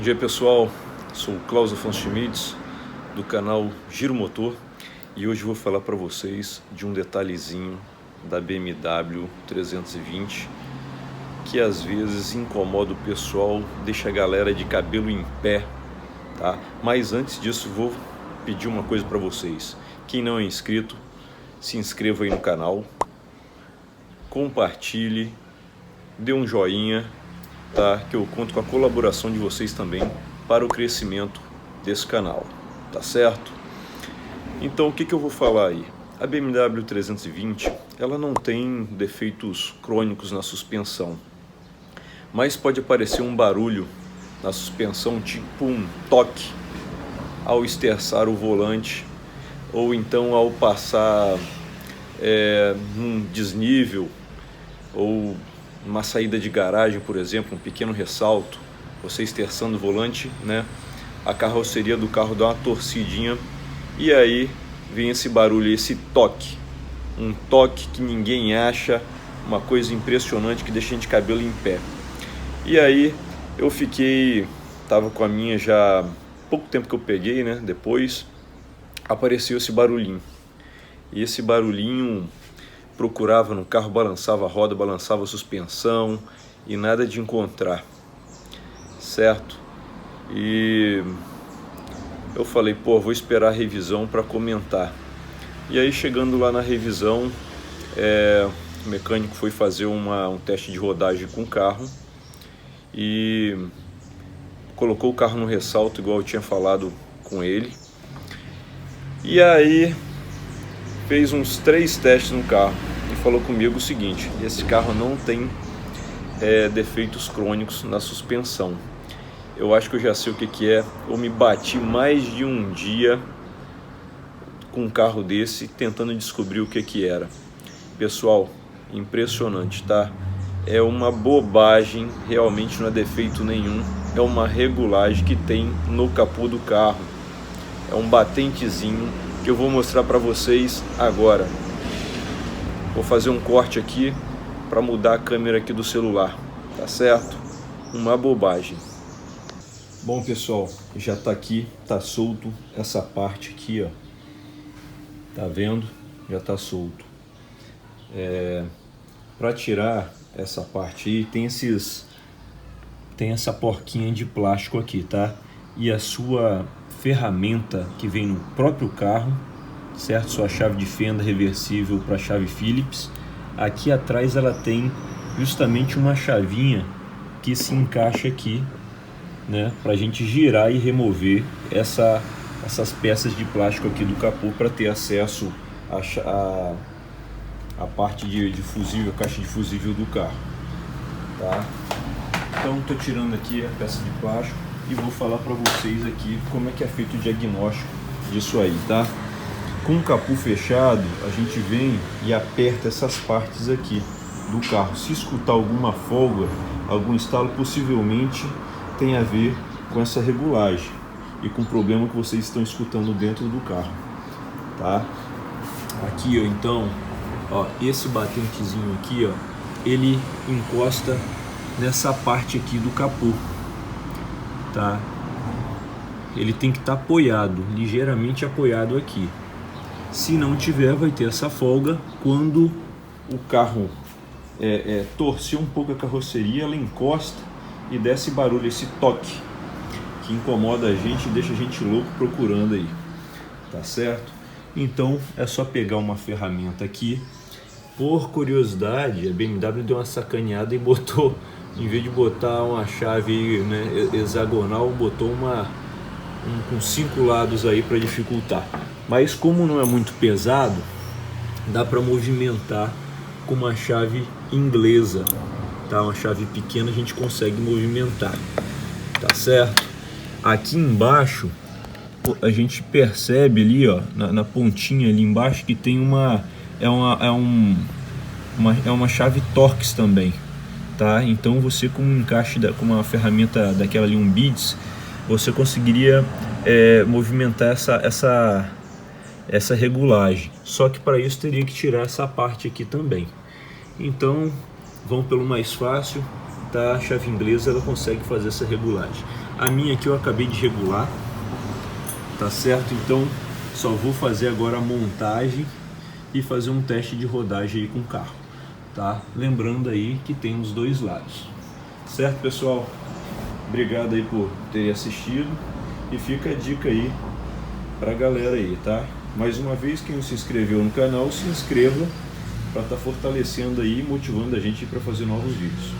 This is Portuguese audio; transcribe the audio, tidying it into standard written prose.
dia pessoal, sou o Klaus Afonso Schmitz do canal Giro Motor e hoje vou falar para vocês de um detalhezinho da BMW 320 que às vezes incomoda o pessoal, deixa a galera de cabelo em pé, tá? Mas antes disso vou pedir uma coisa para vocês: quem não é inscrito, se inscreva aí no canal, compartilhe, dê um joinha, tá? Que eu conto com a colaboração de vocês também para o crescimento desse canal, tá certo? Então o que eu vou falar aí? A BMW 320 ela não tem defeitos crônicos na suspensão, mas pode aparecer um barulho na suspensão, tipo um toque ao esterçar o volante, ou então ao passar num desnível, ou uma saída de garagem, por exemplo, um pequeno ressalto, você esterçando o volante, né? A carroceria do carro dá uma torcidinha e aí vem esse barulho, esse toque, um toque que ninguém acha, uma coisa impressionante que deixa a gente de cabelo em pé. E aí eu tava com a minha já pouco tempo que eu peguei, né? Depois apareceu esse barulhinho, e esse barulhinho procurava no carro, balançava a roda, balançava a suspensão e nada de encontrar, certo? E eu falei, pô, vou esperar a revisão para comentar. E aí chegando lá na revisão, o mecânico foi fazer um teste de rodagem com o carro e colocou o carro no ressalto, igual eu tinha falado com ele. E aí fez uns 3 testes no carro e falou comigo o seguinte: esse carro não tem defeitos crônicos na suspensão. Eu acho que eu já sei o que é. Eu me bati mais de um dia com um carro desse tentando descobrir o que era. Pessoal, impressionante, tá? É uma bobagem, realmente não é defeito nenhum. É uma regulagem que tem no capô do carro. É um batentezinho que eu vou mostrar para vocês agora. Vou fazer um corte aqui para mudar a câmera aqui do celular, tá certo? Uma bobagem. Bom pessoal, já tá aqui, tá solto essa parte aqui, ó. Tá vendo? Já tá solto. Para tirar essa parte aí tem essa porquinha de plástico aqui, tá? E a sua ferramenta que vem no próprio carro, certo? Sua chave de fenda reversível para chave Phillips. Aqui atrás ela tem justamente uma chavinha que se encaixa aqui, né? Para a gente girar e remover essas peças de plástico aqui do capô para ter acesso à parte de fusível, a caixa de fusível do carro, tá? Então estou tirando aqui a peça de plástico e vou falar para vocês aqui como é que é feito o diagnóstico disso aí, tá? Com o capô fechado, a gente vem e aperta essas partes aqui do carro. Se escutar alguma folga, algum estalo, possivelmente tem a ver com essa regulagem e com o problema que vocês estão escutando dentro do carro, tá? Aqui, ó, então, ó, esse batentezinho aqui, ó, ele encosta nessa parte aqui do capô, tá? Ele tem que estar apoiado, ligeiramente apoiado aqui. Se não tiver, vai ter essa folga. Quando o carro torcer um pouco a carroceria, ela encosta e dá esse barulho, esse toque que incomoda a gente e deixa a gente louco procurando aí, tá certo? Então é só pegar uma ferramenta aqui. Por curiosidade, a BMW deu uma sacaneada e botou, em vez de botar uma chave, né, hexagonal, botou com 5 lados aí para dificultar. Mas como não é muito pesado, dá para movimentar com uma chave inglesa, tá? Uma chave pequena a gente consegue movimentar, tá certo? Aqui embaixo a gente percebe ali, ó, na pontinha ali embaixo, que tem uma chave Torx também, tá? Então você com um encaixe com uma ferramenta daquela ali, um BIDS, você conseguiria movimentar essa regulagem. Só que para isso teria que tirar essa parte aqui também. Então vamos pelo mais fácil, tá? A chave inglesa ela consegue fazer essa regulagem. A minha aqui eu acabei de regular, tá certo? Então só vou fazer agora a montagem e fazer um teste de rodagem aí com o carro, tá? Lembrando aí que tem os dois lados, certo, pessoal? Obrigado aí por ter assistido e fica a dica aí pra galera aí, tá? Mais uma vez, quem não se inscreveu no canal, se inscreva para estar fortalecendo aí e motivando a gente para fazer novos vídeos.